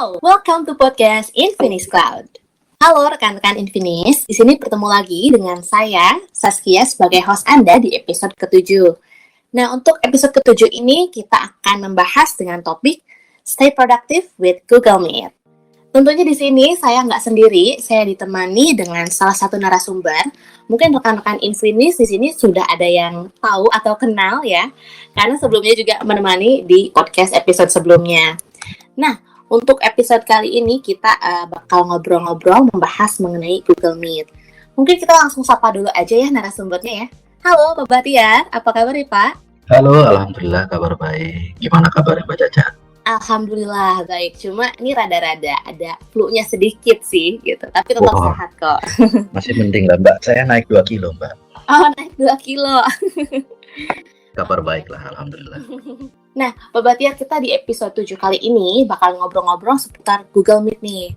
Hello, welcome to podcast Infinis Cloud. Halo rekan-rekan Infinis, di sini bertemu lagi dengan saya, Saskia, sebagai host Anda di episode ke-7. Nah, untuk episode ke-7 ini kita akan membahas dengan topik Stay Productive with Google Meet. Tentunya di sini saya nggak sendiri, saya ditemani dengan salah satu narasumber. Mungkin rekan-rekan Infinis di sini sudah ada yang tahu atau kenal ya, karena sebelumnya juga menemani di podcast episode sebelumnya. Nah, untuk episode kali ini kita bakal ngobrol-ngobrol membahas mengenai Google Meet. Mungkin kita langsung sapa dulu aja ya narasumbernya ya. Halo Pak Bahtiar, apa kabar nih Pak? Halo, Alhamdulillah kabar baik. Gimana kabarnya Mbak Caca? Alhamdulillah baik, cuma ini rada-rada ada flu-nya sedikit sih gitu, tapi tetap sehat kok. Masih mending lah Mbak, saya naik 2 kilo Mbak. Oh, naik 2 kilo. Kabar baik lah, Alhamdulillah. Nah, Pak Bahtiar, kita di episode 7 kali ini bakal ngobrol-ngobrol seputar Google Meet nih.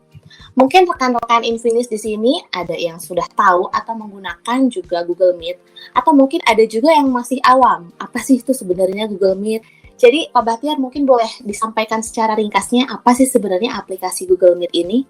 Mungkin rekan-rekan Infinis di sini ada yang sudah tahu atau menggunakan juga Google Meet, atau mungkin ada juga yang masih awam. Apa sih itu sebenarnya Google Meet? Jadi, Pak Bahtiar mungkin boleh disampaikan secara ringkasnya apa sih sebenarnya aplikasi Google Meet ini?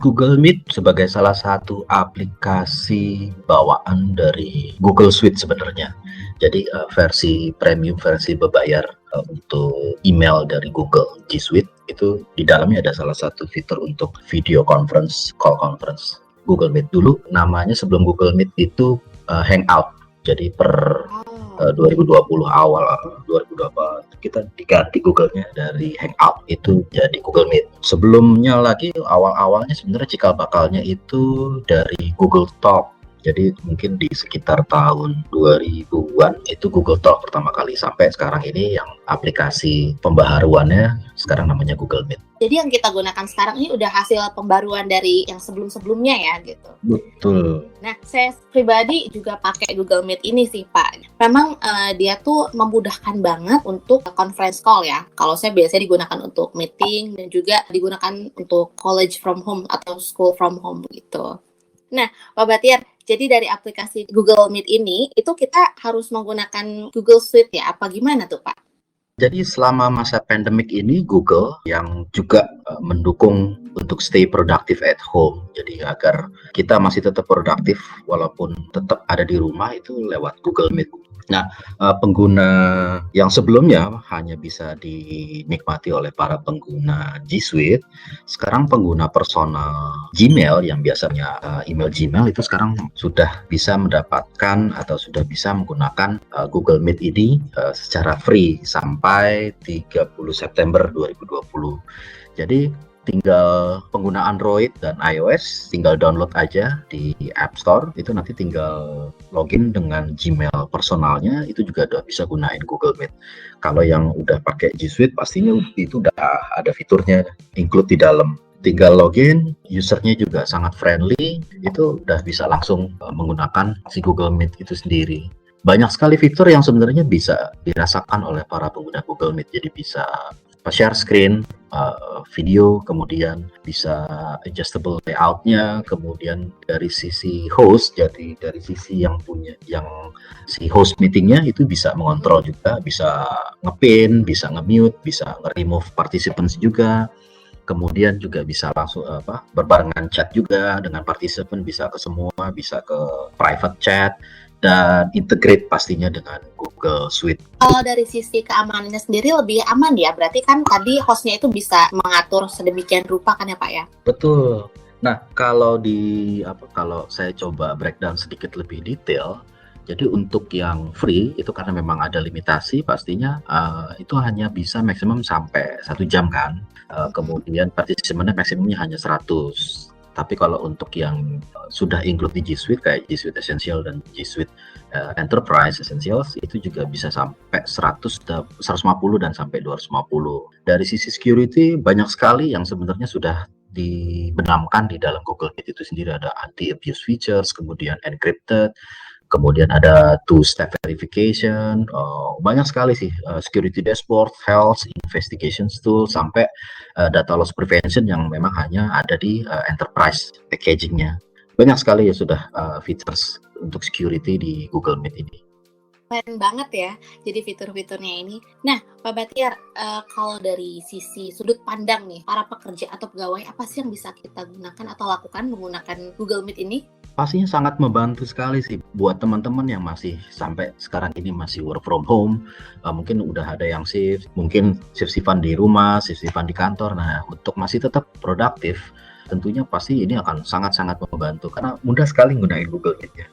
Google Meet sebagai salah satu aplikasi bawaan dari Google Suite sebenarnya. Jadi versi premium, versi berbayar untuk email dari Google G Suite itu di dalamnya ada salah satu fitur untuk video conference, call conference. Google Meet dulu namanya sebelum Google Meet itu Hangout. Jadi per 2020 awal 2020 kita diganti Google-nya dari Hangout itu jadi Google Meet. Sebelumnya lagi awal-awalnya sebenarnya cikal bakalnya itu dari Google Talk. Jadi mungkin di sekitar tahun 2000-an itu Google Talk pertama kali, sampai sekarang ini yang aplikasi pembaharuannya sekarang namanya Google Meet. Jadi yang kita gunakan sekarang ini udah hasil pembaruan dari yang sebelum-sebelumnya ya gitu. Betul. Nah, saya pribadi juga pakai Google Meet ini sih Pak. Memang dia tuh memudahkan banget untuk conference call ya. Kalau saya biasanya digunakan untuk meeting dan juga digunakan untuk college from home atau school from home gitu. Nah, Pak Bahtiar, jadi dari aplikasi Google Meet ini, itu kita harus menggunakan Google Suite ya? Apa gimana tuh, Pak? Jadi selama masa pandemik ini Google yang juga mendukung untuk stay productive at home. Jadi agar kita masih tetap produktif walaupun tetap ada di rumah itu lewat Google Meet. Nah, pengguna yang sebelumnya hanya bisa dinikmati oleh para pengguna G Suite, sekarang pengguna personal Gmail yang biasanya email Gmail itu sekarang sudah bisa mendapatkan atau sudah bisa menggunakan Google Meet ini secara free sampai 30 September 2020. Jadi tinggal pengguna Android dan iOS tinggal download aja di App Store, itu nanti tinggal login dengan Gmail personalnya, itu juga udah bisa gunain Google Meet. Kalau yang udah pakai G Suite pastinya itu udah ada fiturnya include di dalam. Tinggal login, usernya juga sangat friendly, itu udah bisa langsung menggunakan si Google Meet itu sendiri. Banyak sekali fitur yang sebenarnya bisa dirasakan oleh para pengguna Google Meet, jadi bisa share screen, video, kemudian bisa adjustable layout-nya, kemudian dari sisi host, jadi dari sisi yang si host meetingnya itu bisa mengontrol juga, bisa nge-pin, bisa nge-mute, bisa nge-remove participants juga, kemudian juga bisa langsung berbarengan chat juga dengan participant, bisa ke semua, bisa ke private chat, dan integrate pastinya dengan Google Suite. Kalau dari sisi keamanannya sendiri lebih aman ya, berarti kan tadi hostnya itu bisa mengatur sedemikian rupa kan ya Pak ya? Betul. Nah, kalau saya coba breakdown sedikit lebih detail, jadi untuk yang free itu karena memang ada limitasi pastinya itu hanya bisa maksimum sampai 1 jam kan. Kemudian partisipannya maksimumnya hanya 100. Tapi kalau untuk yang sudah include di G Suite kayak G Suite Essential dan G Suite Enterprise Essentials itu juga bisa sampai 150 dan sampai 250. Dari sisi security banyak sekali yang sebenarnya sudah dibenamkan di dalam Google Meet itu sendiri. Ada anti-abuse features, kemudian encrypted, kemudian ada two-step verification, banyak sekali sih, security dashboard, health, investigations tool, sampai data loss prevention yang memang hanya ada di enterprise packaging-nya. Banyak sekali ya sudah features untuk security di Google Meet ini. Keren banget ya, jadi fitur-fiturnya ini. Nah, Pak Batiar, kalau dari sisi sudut pandang nih, para pekerja atau pegawai, apa sih yang bisa kita gunakan atau lakukan menggunakan Google Meet ini? Pastinya sangat membantu sekali sih buat teman-teman yang masih sampai sekarang ini masih work from home. Mungkin udah ada yang shift, mungkin shift-shiftan di rumah, shift-shiftan di kantor. Nah, untuk masih tetap produktif, tentunya pasti ini akan sangat-sangat membantu karena mudah sekali menggunakan Google Meet ya.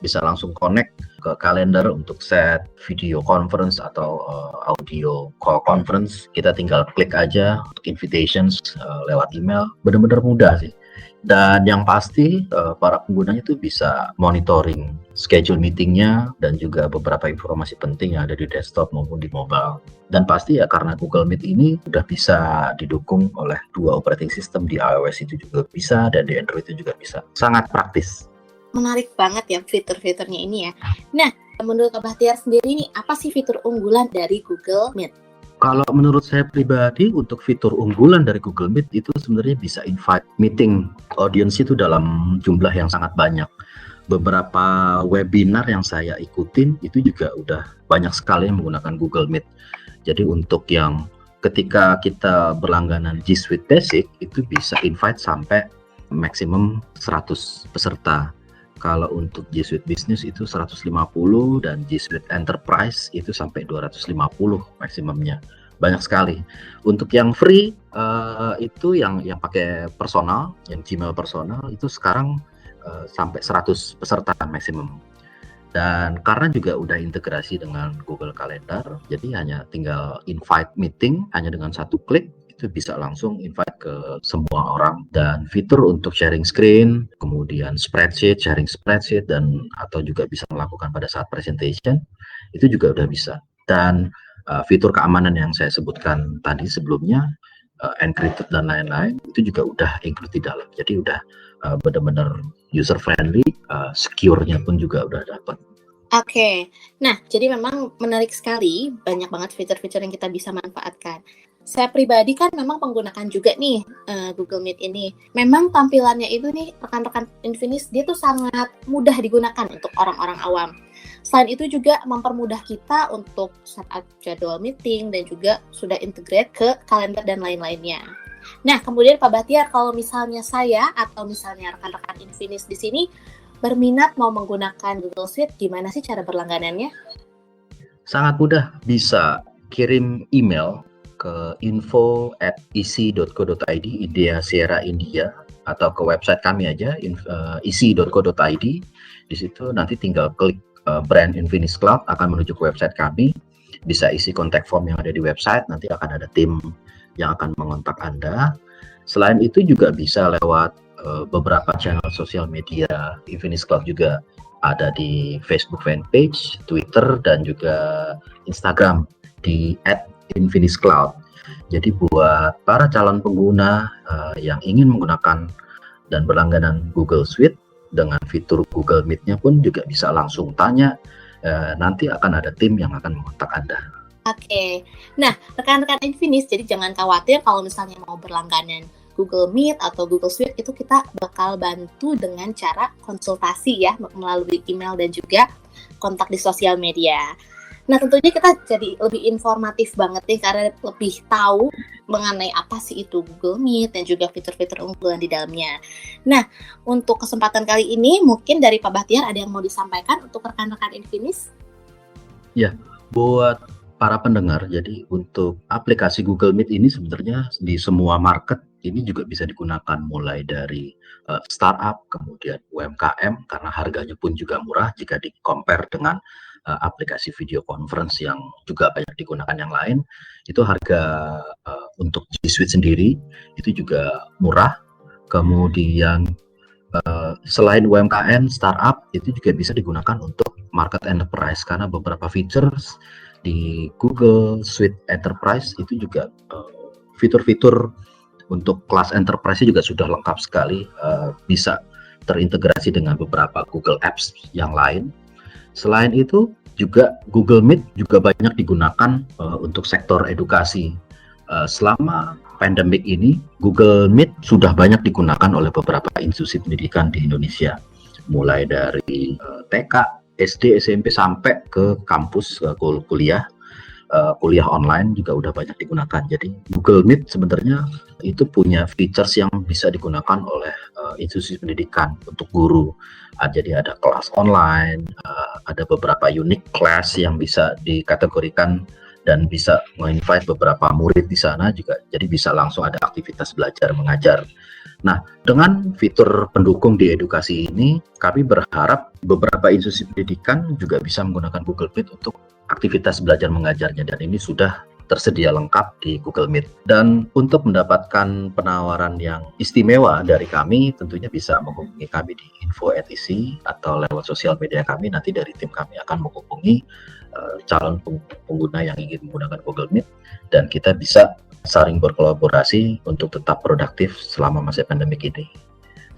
Bisa langsung connect ke kalender untuk set video conference atau audio call conference. Kita tinggal klik aja untuk invitations lewat email. Benar-benar mudah sih. Dan yang pasti para penggunanya tuh bisa monitoring schedule meetingnya dan juga beberapa informasi penting yang ada di desktop maupun di mobile. Dan pasti ya karena Google Meet ini udah bisa didukung oleh 2 operating system, di iOS itu juga bisa dan di Android itu juga bisa. Sangat praktis. Menarik banget ya fitur-fiturnya ini ya. Nah, menurut Pak Bahtiar sendiri nih, apa sih fitur unggulan dari Google Meet? Kalau menurut saya pribadi, untuk fitur unggulan dari Google Meet itu sebenarnya bisa invite meeting audience itu dalam jumlah yang sangat banyak. Beberapa webinar yang saya ikutin itu juga udah banyak sekali yang menggunakan Google Meet. Jadi untuk yang ketika kita berlangganan G Suite Basic itu bisa invite sampai maksimum 100 peserta. Kalau untuk G Suite Business itu 150 dan G Suite Enterprise itu sampai 250 maksimumnya. Banyak sekali. Untuk yang free itu yang pakai personal, yang Gmail personal itu sekarang sampai 100 peserta maksimum. Dan karena juga udah integrasi dengan Google Calendar, jadi hanya tinggal invite meeting hanya dengan satu klik. Itu bisa langsung invite ke semua orang, dan fitur untuk sharing screen, kemudian sharing spreadsheet, dan atau juga bisa melakukan pada saat presentation, itu juga udah bisa. Dan fitur keamanan yang saya sebutkan tadi sebelumnya, encrypted dan lain-lain, itu juga udah include di dalam. Jadi udah benar-benar user friendly, secure-nya pun juga udah dapat. Oke, nah jadi memang menarik sekali, banyak banget fitur-fitur yang kita bisa manfaatkan. Saya pribadi kan memang menggunakan juga nih Google Meet ini. Memang tampilannya itu nih rekan-rekan Infinis dia tuh sangat mudah digunakan untuk orang-orang awam. Selain itu juga mempermudah kita untuk setup jadwal meeting dan juga sudah integrate ke kalender dan lain-lainnya. Nah, kemudian Pak Bahtiar, kalau misalnya saya atau misalnya rekan-rekan Infinis di sini berminat mau menggunakan Google Suite, gimana sih cara berlangganannya? Sangat mudah, bisa kirim email ke info@isi.co.id, Idea Sierra India, atau ke website kami aja, isi.co.id. Di situ nanti tinggal klik brand Infinis Cloud, akan menuju ke website kami. Bisa isi contact form yang ada di website, nanti akan ada tim yang akan mengontak Anda. Selain itu juga bisa lewat beberapa channel sosial media. Infinis Cloud juga ada di Facebook fanpage, Twitter, dan juga Instagram di @Infinis Cloud. Jadi buat para calon pengguna yang ingin menggunakan dan berlangganan Google Suite dengan fitur Google Meet-nya pun juga bisa langsung tanya. Nanti akan ada tim yang akan mengontak Anda. Oke, nah rekan-rekan Infinis, jadi jangan khawatir kalau misalnya mau berlangganan Google Meet atau Google Suite, itu kita bakal bantu dengan cara konsultasi ya, melalui email dan juga kontak di sosial media. Nah, tentunya kita jadi lebih informatif banget nih, karena lebih tahu mengenai apa sih itu Google Meet dan juga fitur-fitur unggulan di dalamnya. Nah, untuk kesempatan kali ini mungkin dari Pak Bahtiar ada yang mau disampaikan untuk rekan-rekan Infinis? Ya, buat para pendengar, jadi untuk aplikasi Google Meet ini sebenarnya di semua market ini juga bisa digunakan, mulai dari startup, kemudian UMKM, karena harganya pun juga murah jika di-compare dengan aplikasi video conference yang juga banyak digunakan yang lain. Itu harga untuk G Suite sendiri itu juga murah. Kemudian selain UMKM, startup, itu juga bisa digunakan untuk market enterprise, karena beberapa features di Google Suite Enterprise itu juga fitur-fitur untuk kelas enterprise juga sudah lengkap sekali, bisa terintegrasi dengan beberapa Google Apps yang lain. Selain itu juga Google Meet juga banyak digunakan untuk sektor edukasi. Selama pandemik ini Google Meet sudah banyak digunakan oleh beberapa institusi pendidikan di Indonesia, mulai dari TK, SD, SMP sampai ke kampus, ke kuliah. Kuliah online juga udah banyak digunakan. Jadi Google Meet sebenarnya itu punya features yang bisa digunakan oleh institusi pendidikan untuk guru. Jadi ada kelas online, ada beberapa unique class yang bisa dikategorikan dan bisa menginvite beberapa murid di sana juga. Jadi bisa langsung ada aktivitas belajar mengajar. Nah, dengan fitur pendukung di edukasi ini, kami berharap beberapa institusi pendidikan juga bisa menggunakan Google Meet untuk aktivitas belajar mengajarnya, dan ini sudah tersedia lengkap di Google Meet. Dan untuk mendapatkan penawaran yang istimewa dari kami, tentunya bisa menghubungi kami di info@isi atau lewat sosial media kami. Nanti dari tim kami akan menghubungi calon pengguna yang ingin menggunakan Google Meet, dan kita bisa saling berkolaborasi untuk tetap produktif selama masa pandemik ini.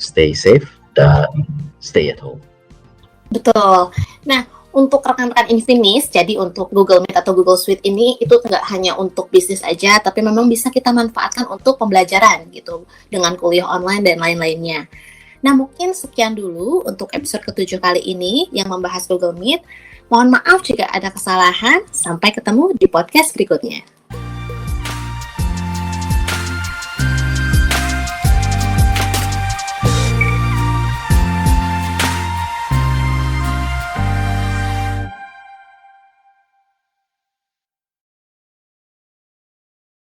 Stay safe dan stay at home. Betul. Nah, untuk rekan-rekan Infinis, jadi untuk Google Meet atau Google Suite ini itu nggak hanya untuk bisnis aja, tapi memang bisa kita manfaatkan untuk pembelajaran gitu, dengan kuliah online dan lain-lainnya. Nah, mungkin sekian dulu untuk episode ke-7 kali ini yang membahas Google Meet. Mohon maaf jika ada kesalahan. Sampai ketemu di podcast berikutnya.